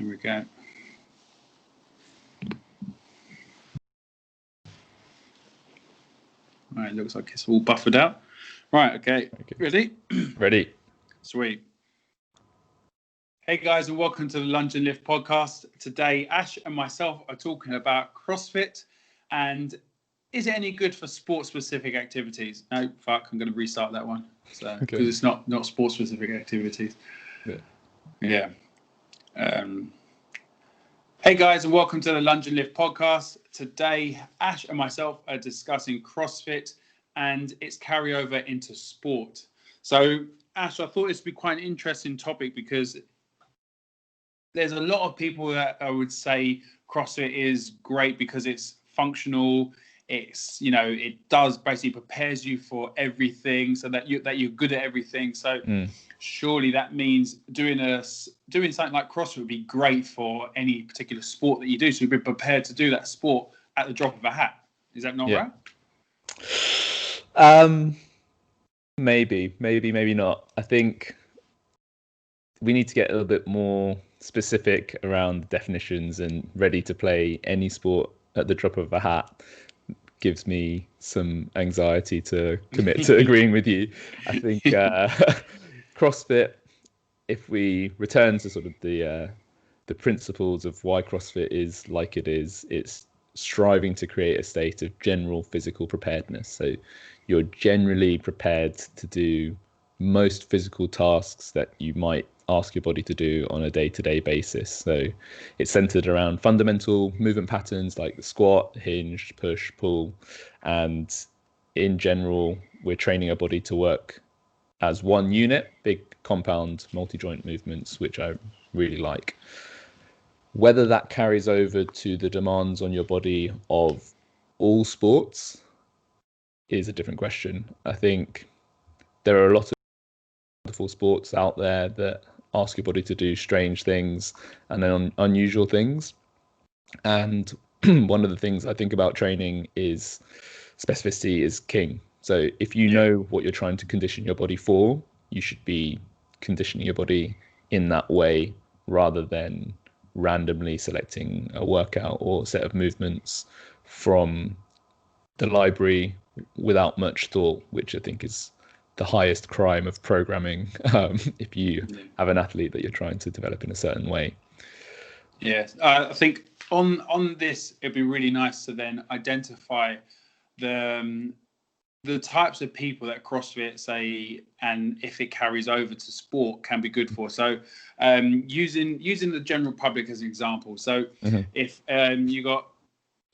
Here we go. All right, looks like it's all buffered out. Right, okay. Ready? Ready. Sweet. Hey guys, and welcome to the Lunge Lift podcast. Today, Ash and myself are talking about CrossFit and is it any good for sport-specific activities? No, fuck, I'm going to restart that one. So, because it's not sport-specific activities. Yeah. Hey guys, and welcome to the Lunge Lift podcast. Today, Ash and myself are discussing CrossFit and its carryover into sport. So, Ash, I thought this would be quite an interesting topic because there's a lot of people that I would say CrossFit is great because it's functional. It's, it does basically prepares you for everything so that you're good at everything. So surely that means doing something like CrossFit would be great for any particular sport that you do. So you'd be prepared to do that sport at the drop of a hat. Is that not right? Maybe not. I think we need to get a little bit more specific around definitions, and ready to play any sport at the drop of a hat gives me some anxiety to commit to agreeing with you. I think CrossFit, if we return to sort of the principles of why CrossFit is like it is, it's striving to create a state of general physical preparedness. So you're generally prepared to do most physical tasks that you might ask your body to do on a day-to-day basis. So it's centered around fundamental movement patterns like the squat, hinge, push, pull, and in general we're training our body to work as one unit, big compound multi-joint movements, which I really like. Whether that carries over to the demands on your body of all sports is a different question. I think there are a lot of wonderful sports out there that ask your body to do strange things and then unusual things. And one of the things I think about training is specificity is king. So if you know what you're trying to condition your body for, you should be conditioning your body in that way rather than randomly selecting a workout or set of movements from the library without much thought, which I think is the highest crime of programming if you have an athlete that you're trying to develop in a certain way. Yes, I think on this it'd be really nice to then identify the types of people that CrossFit say, and if it carries over to sport, can be good for. So using the general public as an example. So if you got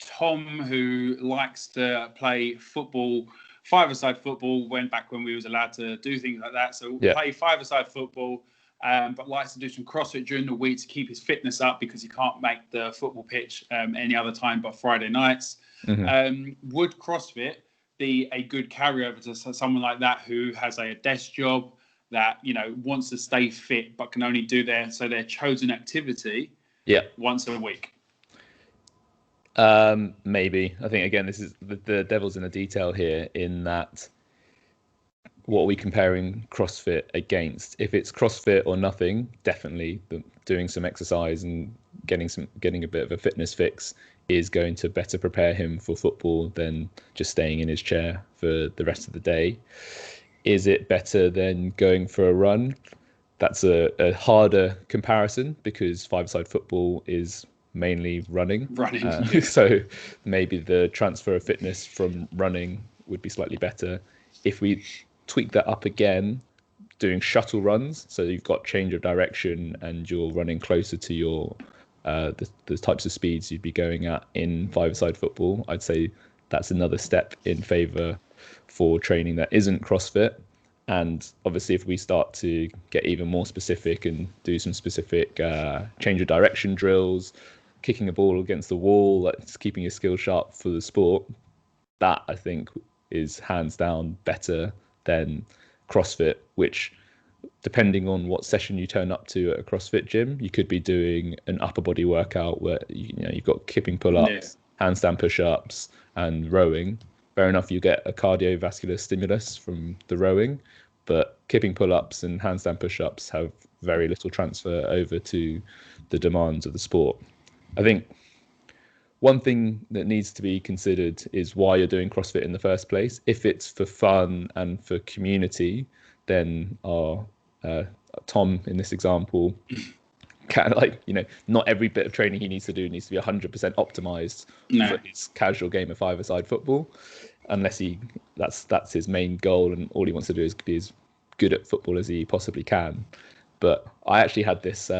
Tom who likes to play football, five-a-side football, back when we was allowed to do things like that. So play five-a-side football, but likes to do some CrossFit during the week to keep his fitness up because he can't make the football pitch any other time but Friday nights. Would CrossFit be a good carryover to someone like that who has a desk job that wants to stay fit but can only do their chosen activity once a week? Maybe. I think again this is the devil's in the detail here, in that what are we comparing CrossFit against? If it's CrossFit or nothing, definitely doing some exercise and getting a bit of a fitness fix is going to better prepare him for football than just staying in his chair for the rest of the day. Is it better than going for a run? That's a harder comparison because five-a-side football is mainly running. So maybe the transfer of fitness from running would be slightly better. If we tweak that up again, doing shuttle runs, so you've got change of direction and you're running closer to your the types of speeds you'd be going at in five-a-side football, I'd say that's another step in favor for training that isn't CrossFit. And obviously if we start to get even more specific and do some specific change of direction drills, kicking a ball against the wall, that's keeping your skill sharp for the sport, that I think is hands down better than CrossFit, which depending on what session you turn up to at a CrossFit gym, you could be doing an upper body workout where you've got kipping pull-ups, handstand push-ups and rowing. Fair enough, you get a cardiovascular stimulus from the rowing, but kipping pull-ups and handstand push-ups have very little transfer over to the demands of the sport. I think one thing that needs to be considered is why you're doing CrossFit in the first place. If it's for fun and for community, then our Tom in this example can, like, you know, not every bit of training he needs to do needs to be 100% optimized for his casual game of five-a-side football, unless that's his main goal and all he wants to do is be as good at football as he possibly can. But I actually had this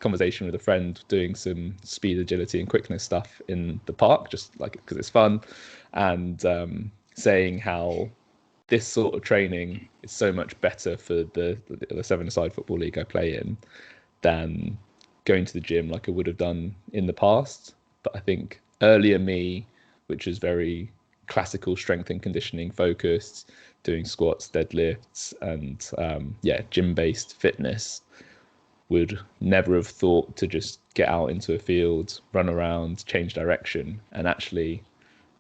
conversation with a friend doing some speed, agility, and quickness stuff in the park, just like because it's fun, and saying how this sort of training is so much better for the seven-a-side football league I play in than going to the gym like I would have done in the past. But I think earlier me, which is very classical strength and conditioning focused, doing squats, deadlifts, and gym-based fitness, would never have thought to just get out into a field, run around, change direction, and actually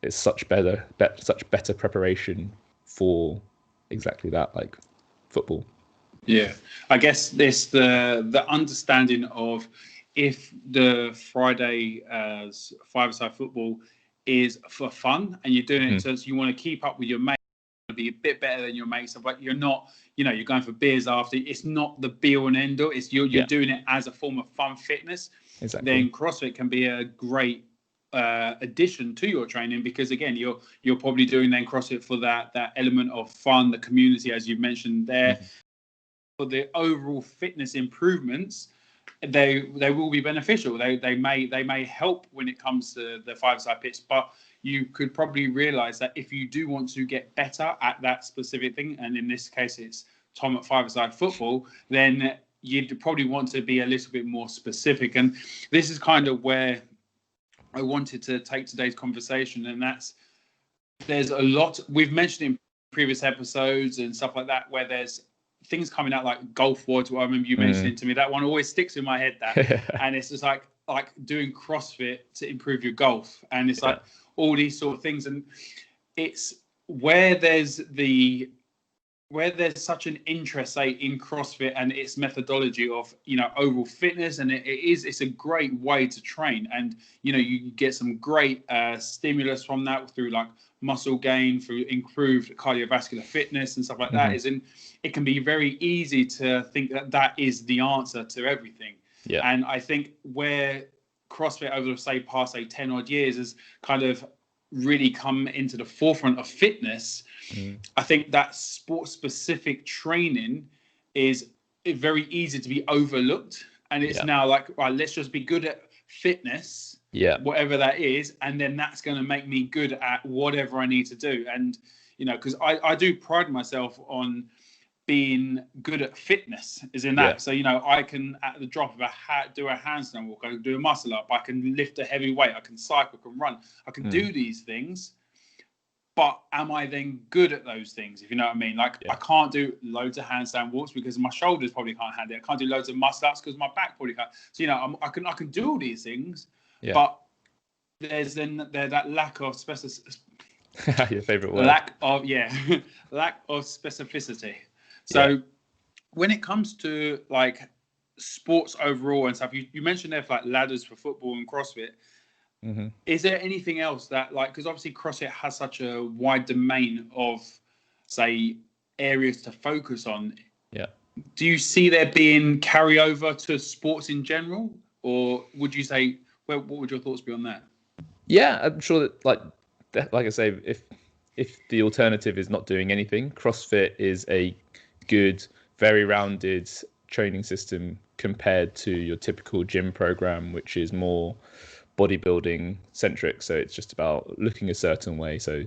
it's such better preparation for exactly that, like football. Yeah, I guess this the understanding of, if the Friday five-a-side football is for fun and you're doing it so you want to keep up with your mates, be a bit better than your mates, but you're not, you know, you're going for beers after, it's not the be all and end all, it's you're doing it as a form of fun fitness. Exactly. Then CrossFit can be a great addition to your training, because again you're probably doing then CrossFit for that element of fun, the community, as you mentioned there. For the overall fitness improvements, they will be beneficial. They may help when it comes to the five-a-side pitch, but you could probably realize that if you do want to get better at that specific thing, and in this case it's Tom at five-a-side football, then you'd probably want to be a little bit more specific. And this is kind of where I wanted to take today's conversation, and that's, there's a lot we've mentioned in previous episodes and stuff like that, where there's things coming out like golf wads. What I remember you mentioning to me, that one always sticks in my head, that and it's just like doing CrossFit to improve your golf, and it's like all these sort of things. And it's where there's such an interest, say, in CrossFit and its methodology of, you know, overall fitness, and it's a great way to train, and you know you get some great stimulus from that through like muscle gain, through improved cardiovascular fitness and stuff like that. Is in, it can be very easy to think that is the answer to everything. And I think where CrossFit over the past 10 odd years has kind of really come into the forefront of fitness, I think that sport specific training is very easy to be overlooked, and it's now like, right, let's just be good at fitness, whatever that is, and then that's going to make me good at whatever I need to do. And you know, because I do pride myself on being good at fitness, is in that. So you know, I can, at the drop of a hat, do a handstand walk, I can do a muscle up, I can lift a heavy weight, I can cycle, I can run, I can do these things. But am I then good at those things, if you know what I mean? Like, I can't do loads of handstand walks because my shoulders probably can't handle it. I can't do loads of muscle ups because my back probably can't. So, you know, I can do all these things, but there's that lack of your favorite word. Lack of specificity. So when it comes to like sports overall and stuff, you mentioned there for like ladders for football and CrossFit. Is there anything else that, like, because obviously CrossFit has such a wide domain of, say, areas to focus on. Do you see there being carryover to sports in general, or would you say, well, what would your thoughts be on that? I'm sure that, like I say, if the alternative is not doing anything, CrossFit is a good, very rounded training system compared to your typical gym program, which is more bodybuilding centric. So it's just about looking a certain way. So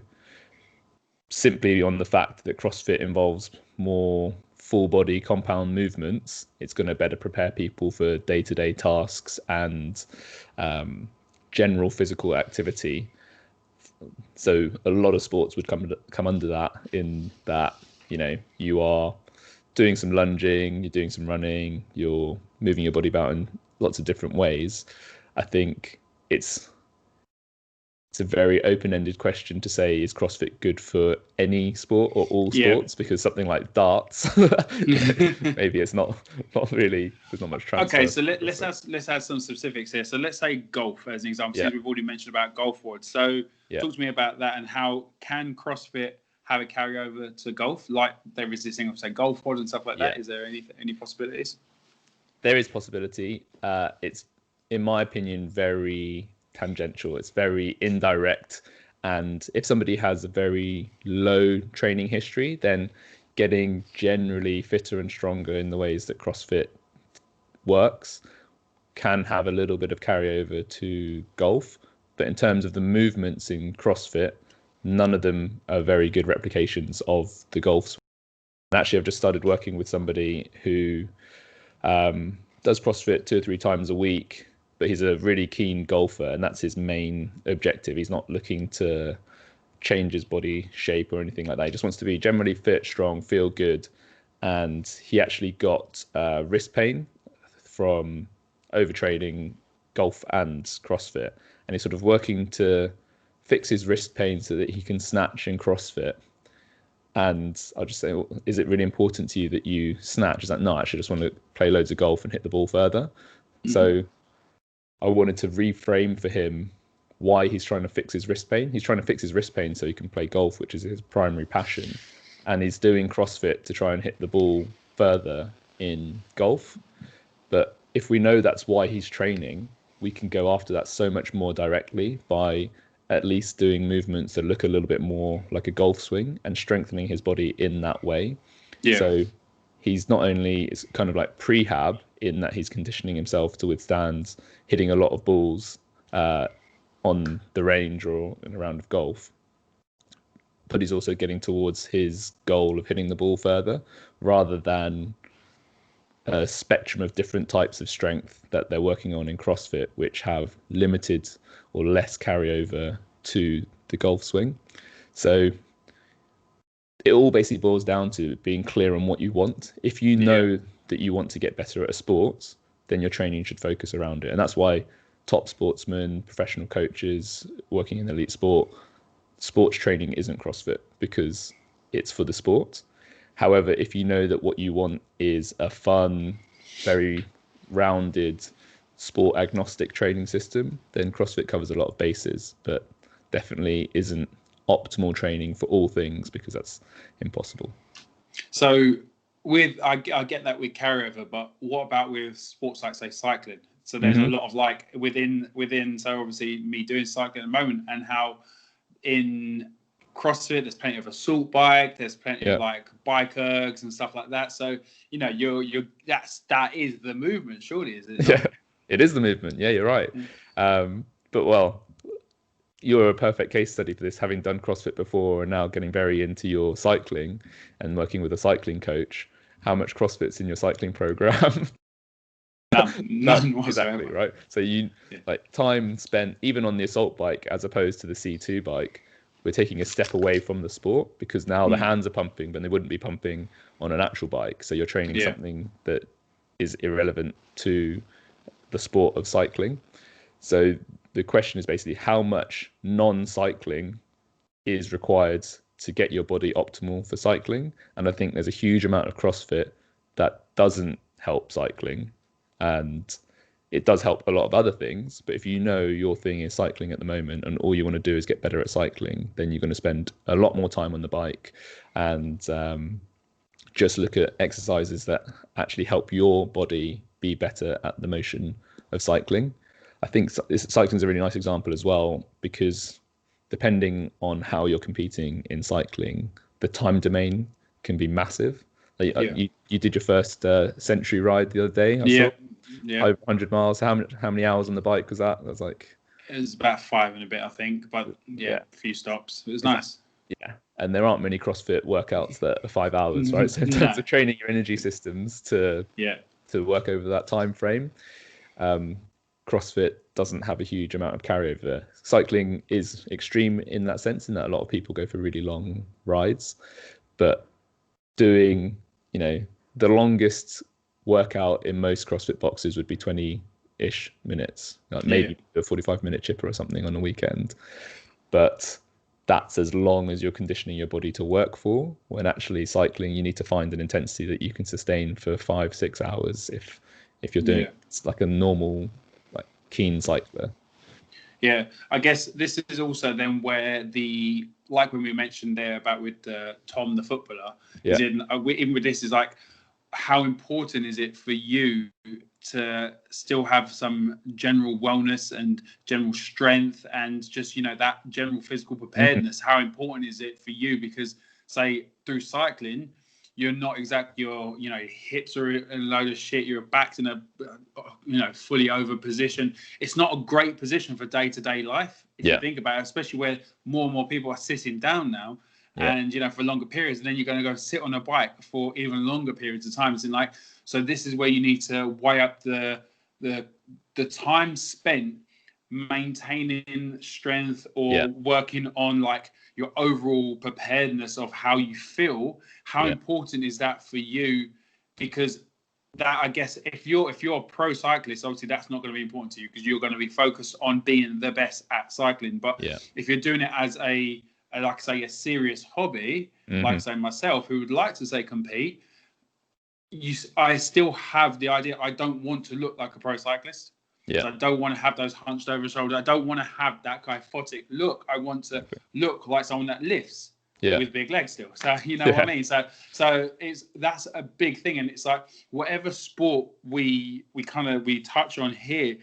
simply on the fact that CrossFit involves more full body compound movements, it's going to better prepare people for day-to-day tasks and general physical activity. So a lot of sports would come under that, in that, you know, you are doing some lunging, you're doing some running, you're moving your body about in lots of different ways. I think it's it's a very open-ended question to say, is CrossFit good for any sport or all Yeah. sports? Because something like darts, maybe it's not really, there's not much transfer. Okay, so let's add some specifics here. So let's say golf as an example, since we've already mentioned about golf boards. So talk to me about that, and how can CrossFit have a carryover to golf? Like there is this thing of, say, golf boards and stuff like that. Is there any possibilities? There is possibility. It's, in my opinion, very tangential. It's very indirect. And if somebody has a very low training history, then getting generally fitter and stronger in the ways that CrossFit works can have a little bit of carryover to golf. But in terms of the movements in CrossFit, none of them are very good replications of the golf swing. And actually, I've just started working with somebody who does CrossFit 2 or 3 times a week, but he's a really keen golfer, and that's his main objective. He's not looking to change his body shape or anything like that. He just wants to be generally fit, strong, feel good. And he actually got wrist pain from overtraining golf and CrossFit, and he's sort of working to fix his wrist pain so that he can snatch in CrossFit. And I'll just say, well, is it really important to you that you snatch? He's like, no, I actually just want to play loads of golf and hit the ball further. So I wanted to reframe for him why he's trying to fix his wrist pain. He's trying to fix his wrist pain so he can play golf, which is his primary passion. And he's doing CrossFit to try and hit the ball further in golf. But if we know that's why he's training, we can go after that so much more directly by at least doing movements that look a little bit more like a golf swing and strengthening his body in that way. So he's not only, it's kind of like prehab in that he's conditioning himself to withstand hitting a lot of balls on the range or in a round of golf, but he's also getting towards his goal of hitting the ball further, rather than a spectrum of different types of strength that they're working on in CrossFit, which have limited or less carryover to the golf swing. So it all basically boils down to being clear on what you want. If you know that you want to get better at a sport, then your training should focus around it. And that's why top sportsmen, professional coaches working in elite sports training isn't CrossFit, because it's for the sport. However, if you know that what you want is a fun, very rounded, sport agnostic training system, then CrossFit covers a lot of bases, but definitely isn't optimal training for all things, because that's impossible. So I get that with carryover, but what about with sports like, say, cycling? So there's a lot of like within, so obviously me doing cycling at the moment, and how in CrossFit there's plenty of assault bike, there's plenty of like bike ergs and stuff like that. So that is the movement, surely, is it? Yeah, it is the movement. Yeah, you're right. But well, you're a perfect case study for this, having done CrossFit before and now getting very into your cycling and working with a cycling coach. How much CrossFit's in your cycling program? None whatsoever. Exactly, right? So like time spent even on the assault bike as opposed to the C2 bike, we're taking a step away from the sport, because now the hands are pumping, but they wouldn't be pumping on an actual bike. So you're training something that is irrelevant to the sport of cycling. So the question is basically how much non-cycling is required to get your body optimal for cycling. And I think there's a huge amount of CrossFit that doesn't help cycling, and it does help a lot of other things. But if you know your thing is cycling at the moment and all you want to do is get better at cycling, then you're going to spend a lot more time on the bike and just look at exercises that actually help your body be better at the motion of cycling. I think cycling is a really nice example as well, because depending on how you're competing in cycling, the time domain can be massive. You did your first century ride the other day. I saw. 500 miles. How many hours on the bike was that? That was like, it was about 5 and a bit, I think, but a few stops. It was nice. Yeah, and there aren't many CrossFit workouts that are 5 hours, right? So in terms of training your energy systems to work over that time frame, CrossFit doesn't have a huge amount of carryover. Cycling is extreme in that sense, in that a lot of people go for really long rides, but doing, the longest workout in most CrossFit boxes would be 20-ish minutes, like maybe a 45-minute chipper or something on the weekend. but that's as long as you're conditioning your body to work for. When actually cycling, you need to find an intensity that you can sustain for 5-6 hours if you're doing it's like a normal, like, keen cycler. Yeah, I guess this is also then where like when we mentioned there about with Tom the footballer, is in with this is like, how important is it for you to still have some general wellness and general strength and just, that general physical preparedness? How important is it for you? Because say through cycling, you're not exactly your hips are a load of shit, your back's in a fully over position. It's not a great position for day-to-day life if you think about it, especially where more and more people are sitting down now. And for longer periods, and then you're going to go sit on a bike for even longer periods of time. So this is where you need to weigh up the time spent maintaining strength or working on like your overall preparedness of how you feel. How important is that for you? Because that, I guess, if you're a pro cyclist, obviously that's not going to be important to you because you're going to be focused on being the best at cycling. But if you're doing it as a serious hobby, like say myself, who would like to say compete, I still have the idea I don't want to look like a pro cyclist. So I don't want to have those hunched over shoulders. I don't want to have that kyphotic look. I want to look like someone that lifts with big legs still. So what I mean? So that's a big thing. And it's like whatever sport we touch on here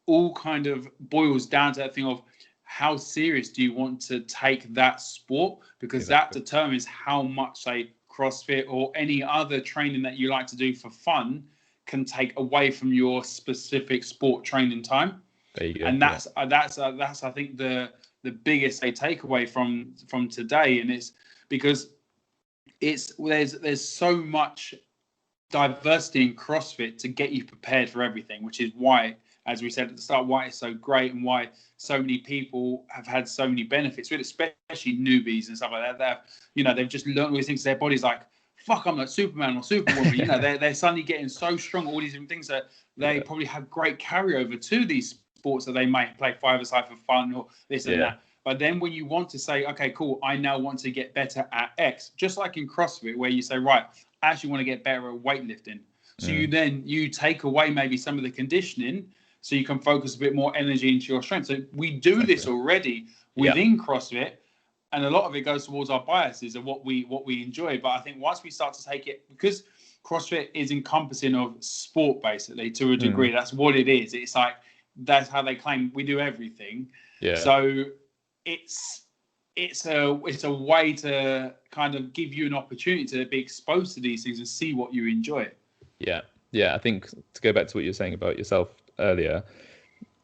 all kind of boils down to that thing of how serious do you want to take that sport? Because that determines how much, say, CrossFit or any other training that you like to do for fun can take away from your specific sport training time. There you go. And that's I think the biggest takeaway from today. And it's because there's so much diversity in CrossFit to get you prepared for everything, which is why, as we said at the start, why it's so great and why so many people have had so many benefits with it, especially newbies and stuff like that. They've just learned all these things. Their body's like, fuck, I'm like Superman or Superwoman. They're suddenly getting so strong, all these different things that they probably have great carryover to these sports that they might play five-a-side for fun or this and that. But then when you want to say, okay, cool, I now want to get better at X, just like in CrossFit, where you say, right, I actually want to get better at weightlifting. So you take away maybe some of the conditioning so you can focus a bit more energy into your strength. So we do this already within CrossFit, and a lot of it goes towards our biases and what we enjoy. But I think once we start to take it, because CrossFit is encompassing of sport basically to a degree, that's what it is. It's like, that's how they claim we do everything. So it's a way to kind of give you an opportunity to be exposed to these things and see what you enjoy. I think to go back to what you were saying about yourself earlier,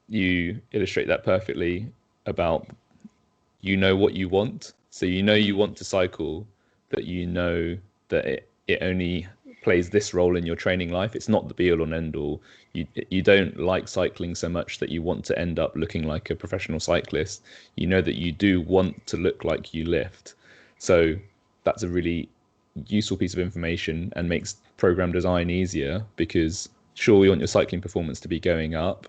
you illustrate that perfectly about what you want. So you want to cycle, but that it only plays this role in your training life. It's not the be all and end all. You don't like cycling so much that you want to end up looking like a professional cyclist. You know that you do want to look like you lift. So that's a really useful piece of information and makes program design easier, because sure, we want your cycling performance to be going up,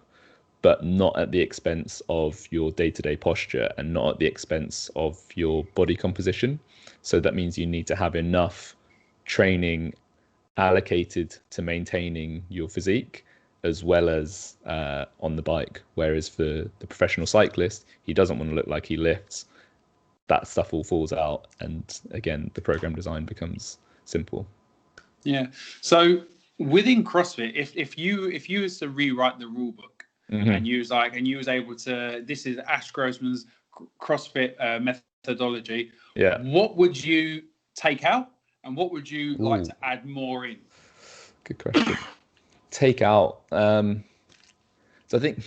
but not at the expense of your day-to-day posture and not at the expense of your body composition. So that means you need to have enough training allocated to maintaining your physique as well as on the bike. Whereas for the professional cyclist, he doesn't want to look like he lifts. That stuff all falls out, and again, the program design becomes simple. So within CrossFit, if you was to rewrite the rule book, and you was able to, this is Ash Grossman's CrossFit methodology, what would you take out and what would you like to add more in? Good question. Take out. So I think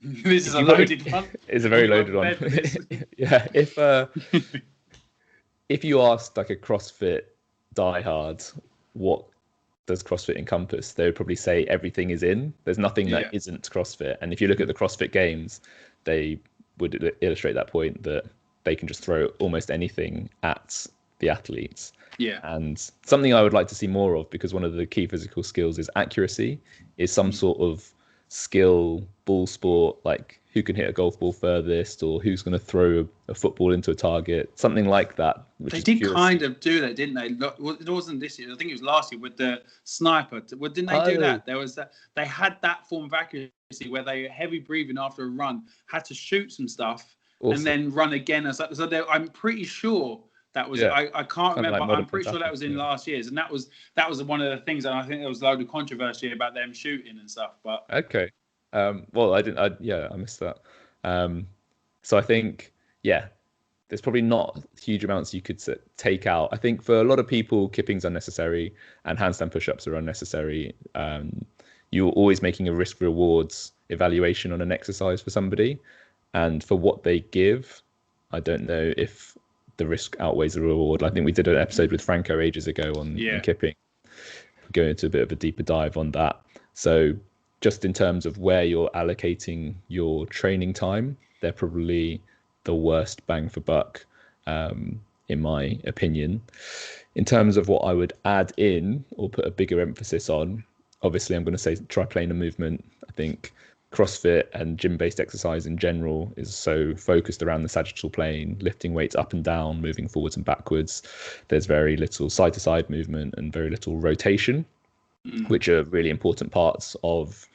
this is a loaded one. It's a very loaded one. If you asked like a CrossFit diehard, what does CrossFit encompass? They would probably say everything is in. There's nothing that isn't CrossFit. And if you look at the CrossFit Games, they would illustrate that point that they can just throw almost anything at the athletes. And something I would like to see more of, because one of the key physical skills is accuracy, is some sort of skill ball sport, like who can hit a golf ball furthest, or who's going to throw a football into a target, something like that. Which They is did pure kind of do that, didn't they? It wasn't this year. I think it was last year with the sniper. Well, didn't they do that? There was that. They had that form of accuracy where they heavy breathing after a run, had to shoot some stuff, and then run again. So I'm pretty sure that was. I can't kind of remember. like modern I'm pretty sure that was in last year's, and that was one of the things. And I think there was a load of controversy about them shooting and stuff. But okay, well, I didn't. I missed that. So I think, there's probably not huge amounts you could take out. I think for a lot of people, kipping's unnecessary and handstand push-ups are unnecessary. You're always making a risk rewards evaluation on an exercise for somebody, and for what they give, I don't know if the risk outweighs the reward. I think we did an episode with Franco ages ago on kipping, going into a bit of a deeper dive on that. So just in terms of where you're allocating your training time, they're probably the worst bang for buck, in my opinion. In terms of what I would add in or put a bigger emphasis on, obviously I'm going to say triplanar movement. I think CrossFit and gym-based exercise in general is so focused around the sagittal plane, lifting weights up and down, moving forwards and backwards. There's very little side-to-side movement and very little rotation, which are really important parts of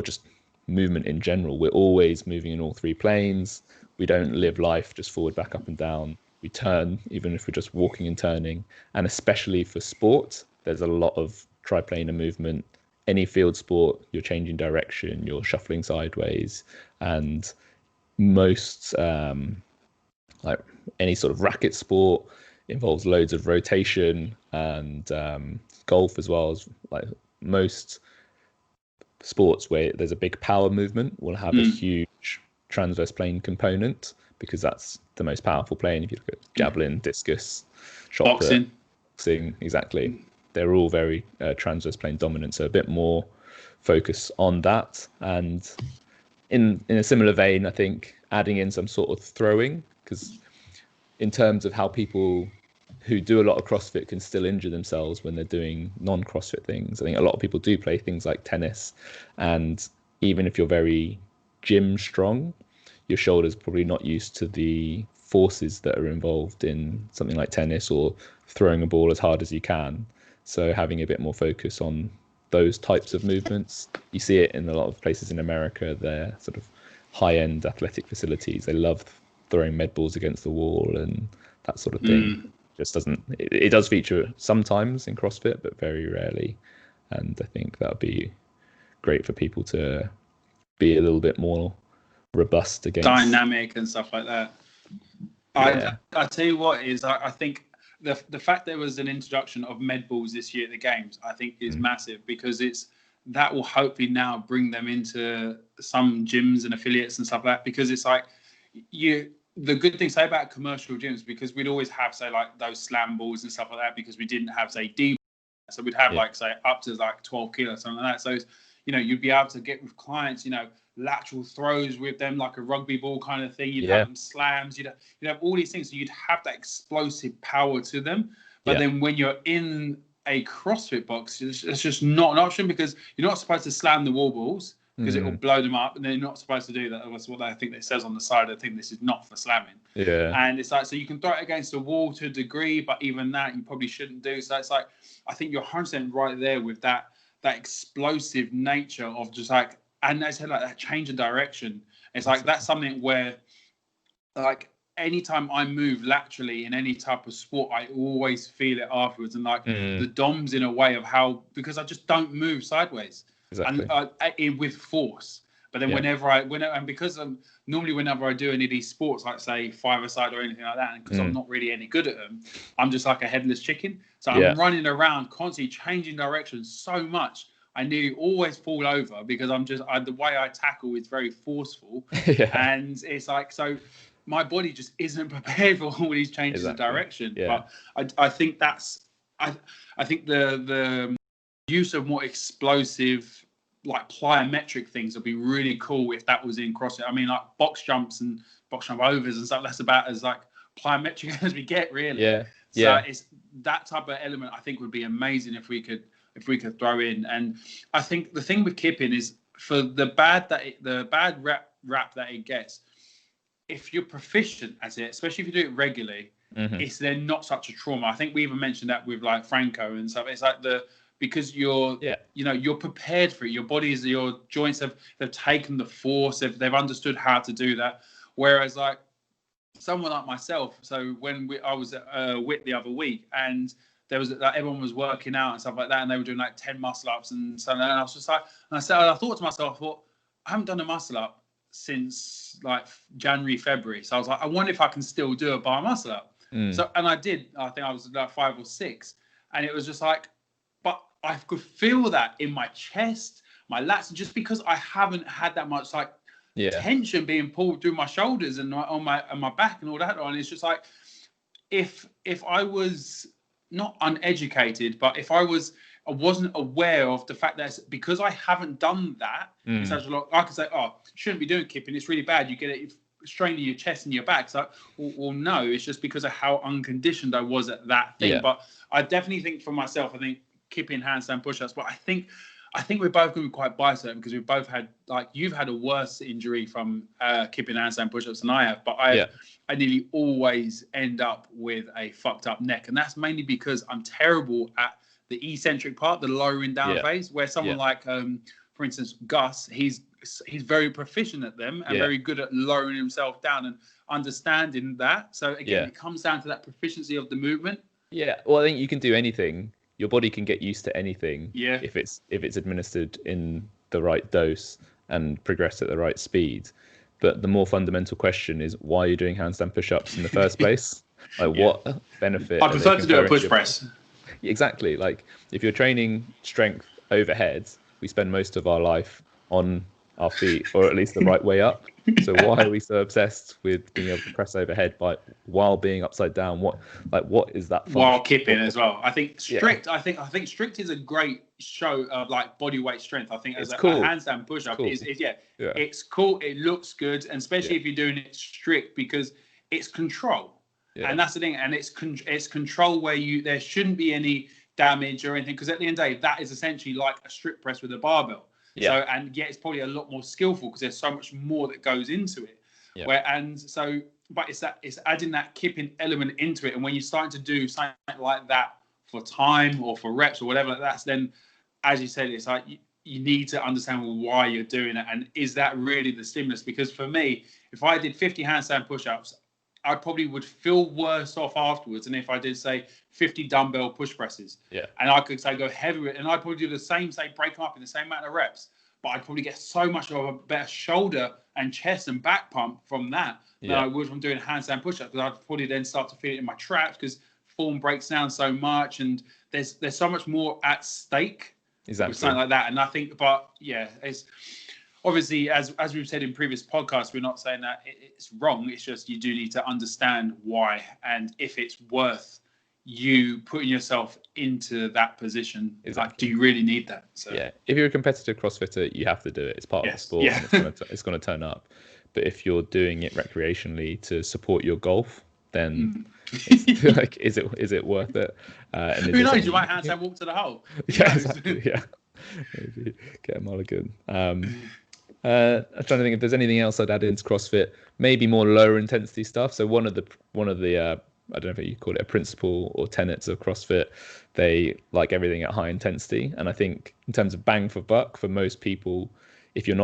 just movement in general. We're always moving in all three planes. We don't live life just forward, back, up and down. We turn, even if we're just walking and turning. And especially for sport, there's a lot of triplanar movement. Any field sport, you're changing direction, you're shuffling sideways, and most like any sort of racket sport involves loads of rotation, and golf as well, as like most sports where there's a big power movement will have a huge transverse plane component, because that's the most powerful plane. If you look at javelin, discus, shot put, boxing, exactly, they're all very transverse plane dominant, so a bit more focus on that. And in a similar vein, I think adding in some sort of throwing, because in terms of how people who do a lot of CrossFit can still injure themselves when they're doing non-CrossFit things. I think a lot of people do play things like tennis, and even if you're very gym strong, your shoulder's probably not used to the forces that are involved in something like tennis or throwing a ball as hard as you can. So having a bit more focus on those types of movements. You see it in a lot of places in America. They're sort of high-end athletic facilities. They love throwing med balls against the wall and that sort of thing. Just doesn't, it does feature sometimes in CrossFit, but very rarely. And I think that would be great for people to be a little bit more robust against dynamic and stuff like that. I tell you what is, I think the fact there was an introduction of med balls this year at the games, I think is massive, because that will hopefully now bring them into some gyms and affiliates and stuff like that, because it's like the good thing, say, about commercial gyms, because we'd always have, say, like those slam balls and stuff like that, because we didn't have, say, D. So we'd have like, say, up to like 12 kilos, something like that. So, you'd be able to get with clients, lateral throws with them, like a rugby ball kind of thing. You'd have them slams. You'd have all these things. So you'd have that explosive power to them. But then when you're in a CrossFit box, it's just not an option, because you're not supposed to slam the wall balls, because it will blow them up, and they're not supposed to do that. That's what I think it says on the side. I think this is not for slamming. And it's like, so you can throw it against the wall to a degree, but even that you probably shouldn't do. So it's like, I think you're 100% right there with that explosive nature of just like, and I said, like, that change of direction. It's like, that's something where, like, anytime I move laterally in any type of sport, I always feel it afterwards. And like the DOMs in a way of how, because I just don't move sideways. And with force. But then whenever and because normally whenever I do any of these sports, like say 5-a-side or anything like that, and because I'm not really any good at them, I'm just like a headless chicken. So I'm running around constantly changing direction so much, I nearly always fall over, because the way I tackle is very forceful. And it's like, so my body just isn't prepared for all these changes of direction. But I think I think the use of more explosive, like plyometric things would be really cool if that was in CrossFit. I mean, like box jumps and box jump overs and stuff, that's about as like plyometric as we get, really. So it's that type of element, I think, would be amazing if we could if we could throw in. And I think the thing with kipping is, for the bad rap that it gets, if you're proficient at it, especially if you do it regularly, it's then not such a trauma. I think we even mentioned that with like Franco and stuff. It's like because you're you're prepared for it. Your joints they've taken the force, they've understood how to do that. Whereas like someone like myself, so when I was at WIT the other week, and there was like, everyone was working out and stuff like that, and they were doing like 10 muscle ups and so on, and I was just like, I thought to myself, I haven't done a muscle up since like January, February. So I was like, I wonder if I can still do a bar muscle up. So, and I did. I think I was like 5 or 6, and it was just like, but I could feel that in my chest, my lats, just because I haven't had that much like tension being pulled through my shoulders and on my back and all that. And it's just like, if I was not uneducated, but if I wasn't aware of the fact that because I haven't done that in such a long, I could say, shouldn't be doing kipping. It's really bad. You get it straining your chest and your back. So, well, no, it's just because of how unconditioned I was at that thing. But I definitely think for myself, I think kipping, handstand push-ups. But I think we're both going to be quite biased because we've both had, like, you've had a worse injury from kipping handstand push-ups than I have. But I nearly always end up with a fucked up neck, and that's mainly because I'm terrible at the eccentric part, the lowering down phase, where someone like, for instance, Gus, he's very proficient at them and very good at lowering himself down and understanding that. So again, it comes down to that proficiency of the movement. Yeah. Well, I think you can do anything. Your body can get used to anything if it's administered in the right dose and progress at the right speed. But the more fundamental question is, why are you doing handstand push-ups in the first place? Like, what benefit? I prefer to do a push press. Exactly. Like, if you're training strength overhead, we spend most of our life on our feet, or at least the right way up. So why are we so obsessed with being able to press overhead while being upside down? What is that function? While kipping as well. I think strict. I think strict is a great show of like body weight strength. I think as a handstand push up it's cool. It looks good, and especially if you're doing it strict, because it's control. Yeah. And that's the thing, and it's control where there shouldn't be any damage or anything, because at the end of the day, that is essentially like a strict press with a barbell. Yeah. So it's probably a lot more skillful because there's so much more that goes into it. Yeah. But it's adding that kipping element into it, and when you're starting to do something like that for time or for reps or whatever, that's then, as you said, it's like you need to understand why you're doing it, and is that really the stimulus? Because for me, if I did 50 handstand push-ups, I probably would feel worse off afterwards than if I did, say, 50 dumbbell push presses. Yeah. And I could say go heavier, and I'd probably do the same, say, break them up in the same amount of reps. But I'd probably get so much of a better shoulder and chest and back pump from that than I would from doing handstand push-ups, because I'd probably then start to feel it in my traps because form breaks down so much, and there's so much more at stake. Exactly. With something like that. And I think, it's obviously, as we've said in previous podcasts, we're not saying that it's wrong. It's just you do need to understand why, and if it's worth you putting yourself into that position. Exactly. Like, do you really need that? So if you're a competitive CrossFitter, you have to do it. It's part of the sport. And it's going to turn up. But if you're doing it recreationally to support your golf, then it's like, is it worth it? And who knows? You might handstand walk to the hole. Exactly. Yeah. Maybe get a mulligan. I'm trying to think if there's anything else I'd add into CrossFit. Maybe more lower intensity stuff. So one of the I don't know if you call it a principle or tenets of CrossFit, they like everything at high intensity. And I think in terms of bang for buck, for most people, if you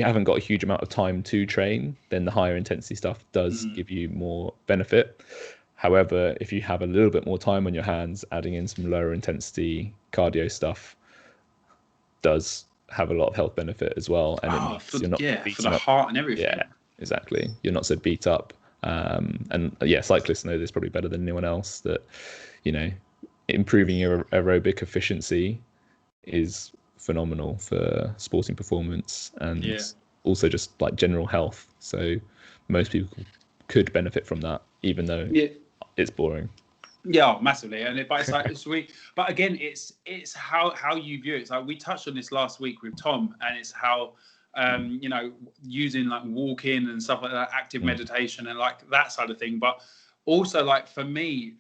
haven't got a huge amount of time to train, then the higher intensity stuff does give you more benefit. However, if you have a little bit more time on your hands, adding in some lower intensity cardio stuff does have a lot of health benefit as well. And for the heart and everything. Yeah, exactly. You're not so beat up. Cyclists know this probably better than anyone else, that improving your aerobic efficiency is phenomenal for sporting performance and also just like general health. So most people could benefit from that, even though it's boring. Yeah, massively. And but it's like but again, it's how you view it. It's like we touched on this last week with Tom, and it's how using like walking and stuff like that, active meditation and like that side of thing. But also, like, for me,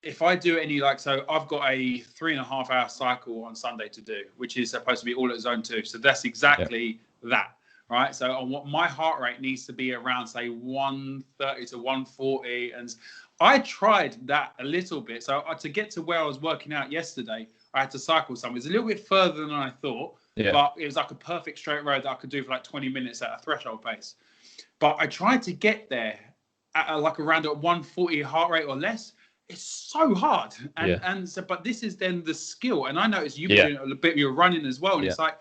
if I do any, like, so I've got a 3.5 hour cycle on Sunday to do, which is supposed to be all at zone 2. So that's exactly that, right? So on what my heart rate needs to be around, say, 130 to 140. And I tried that a little bit. So to get to where I was working out yesterday, I had to cycle somewhere. It's a little bit further than I thought, but it was like a perfect straight road that I could do for like 20 minutes at a threshold pace. But I tried to get there at like around a 140 heart rate or less. It's so hard. And so, but this is then the skill. And I noticed you've been doing a bit of your running as well. And it's like,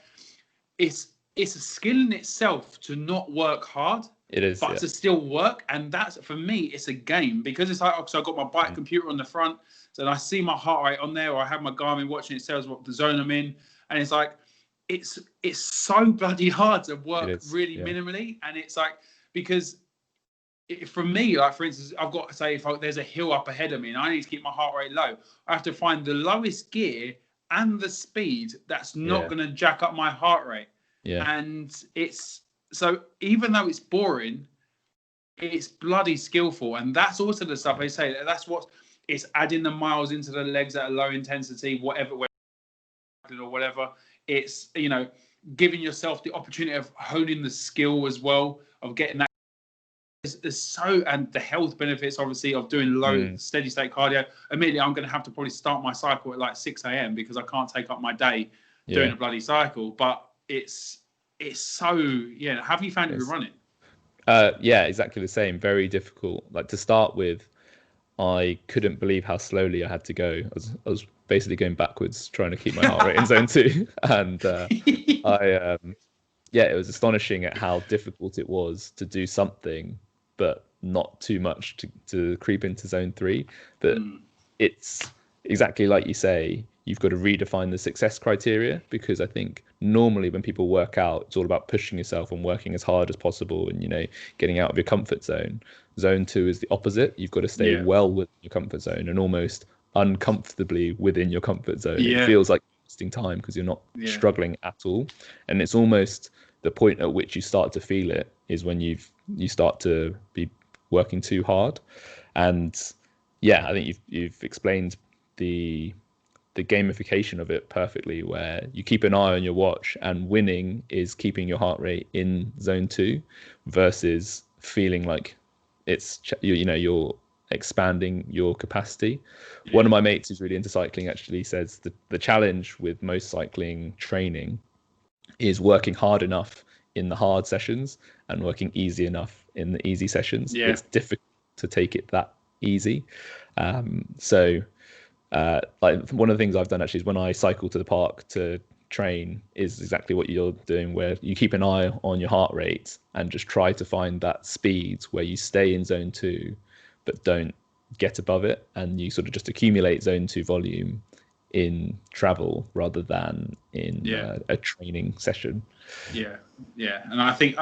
it's a skill in itself to not work hard. It is, but to still work. And that's, for me, it's a game, because it's like, so I've got my bike computer on the front, so I see my heart rate on there, or I have my Garmin watching, it tells what the zone I'm in. And it's like, it's so bloody hard to work really minimally. And it's like, because for me, like, for instance, I've got to say, if there's a hill up ahead of me and I need to keep my heart rate low, I have to find the lowest gear and the speed that's not going to jack up my heart rate. And it's, so even though it's boring, it's bloody skillful. And that's also the stuff I say, that's what it's adding the miles into the legs at a low intensity, whatever, or whatever. It's, you know, giving yourself the opportunity of honing the skill as well, of getting that. There's so, and the health benefits, obviously, of doing low steady state cardio. Immediately, I'm going to have to probably start my cycle at like 6 a.m. because I can't take up my day doing a bloody cycle. But it's so, have you found it with running? Yeah, exactly the same. Very difficult. Like, to start with, I couldn't believe how slowly I had to go. I was basically going backwards, trying to keep my heart rate in zone 2. And it was astonishing at how difficult it was to do something, but not too much to creep into zone 3. But it's exactly like you say, you've got to redefine the success criteria, because I think normally when people work out, it's all about pushing yourself and working as hard as possible and, you know, getting out of your comfort zone. Zone 2 is the opposite. You've got to stay well within your comfort zone and almost uncomfortably within your comfort zone. It feels like wasting time because you're not struggling at all. And it's almost the point at which you start to feel it is when you start to be working too hard. And I think you've explained the gamification of it perfectly, where you keep an eye on your watch and winning is keeping your heart rate in zone 2 versus feeling like it's, you know, you're expanding your capacity. One of my mates who's really into cycling actually says the challenge with most cycling training is working hard enough in the hard sessions and working easy enough in the easy sessions. It's difficult to take it that easy. Like, one of the things I've done actually is when I cycle to the park to train is exactly what you're doing, where you keep an eye on your heart rate and just try to find that speed where you stay in zone 2 but don't get above it, and you sort of just accumulate zone 2 volume in travel rather than in a training session. And I think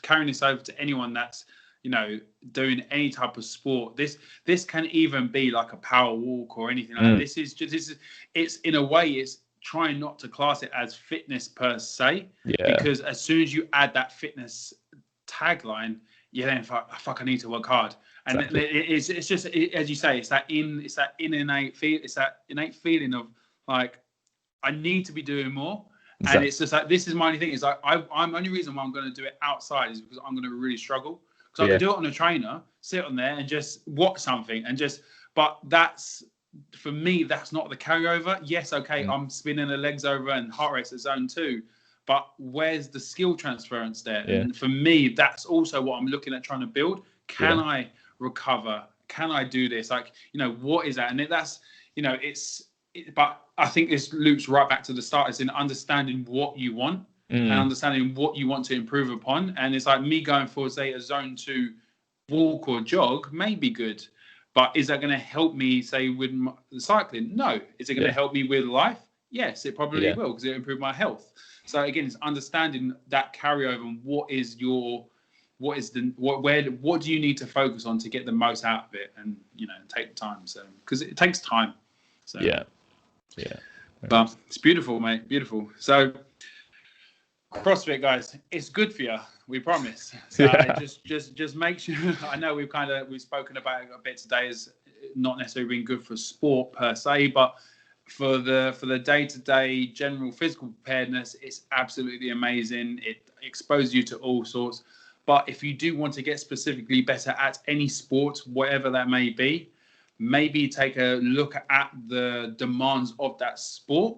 carrying this over to anyone that's, you know, doing any type of sport, this can even be like a power walk or anything like that. This is it's, in a way, it's trying not to class it as fitness per se, because as soon as you add that fitness tagline, then fuck, I need to work hard. And it's just, as you say, it's that innate feeling of like, I need to be doing more. Exactly. And it's just like, this is my only thing. It's like, I'm only reason why I'm going to do it outside is because I'm going to really struggle. Because I can do it on a trainer, sit on there and just watch something and just, but that's, for me, that's not the carryover. Yes, okay, I'm spinning the legs over and heart rate's at zone 2, but where's the skill transference there? And for me, that's also what I'm looking at trying to build. Can I recover? Can I do this? Like, you know, what is that? And that's, you know, but I think this loops right back to the start. It's in understanding what you want and understanding what you want to improve upon. And it's like me going for, say, a zone 2 walk or jog may be good, but is that going to help me, say, with the cycling? No. Is it going to help me with life? Yes, it probably will, because it'll improve my health. So again, it's understanding that carryover and what do you need to focus on to get the most out of it, and, you know, take the time. So, because it takes time. So but it's beautiful, mate. Beautiful. So CrossFit, guys, it's good for you. We promise. So just make sure. I know we've spoken about it a bit today. Is not necessarily been good for sport per se, but for the day-to-day general physical preparedness, it's absolutely amazing. It exposes you to all sorts. But if you do want to get specifically better at any sport, whatever that may be, maybe take a look at the demands of that sport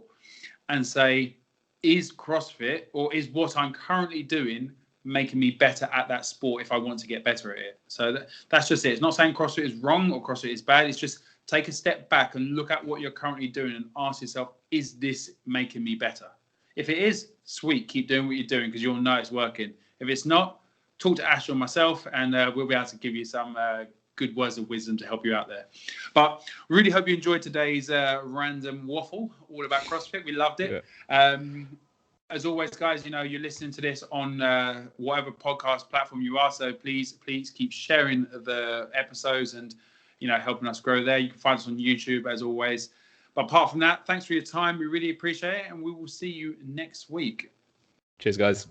and say, is CrossFit or is what I'm currently doing making me better at that sport if I want to get better at it? So that's just it. It's not saying CrossFit is wrong or CrossFit is bad. It's just take a step back and look at what you're currently doing and ask yourself, is this making me better? If it is, sweet, keep doing what you're doing because you'll know it's working. If it's not, talk to Ash or myself and we'll be able to give you some good words of wisdom to help you out there. But really hope you enjoyed today's random waffle all about CrossFit. We loved it. Yeah. As always, guys, you're listening to this on whatever podcast platform you are. So please keep sharing the episodes and, helping us grow there. You can find us on YouTube as always. But apart from that, thanks for your time. We really appreciate it. And we will see you next week. Cheers, guys.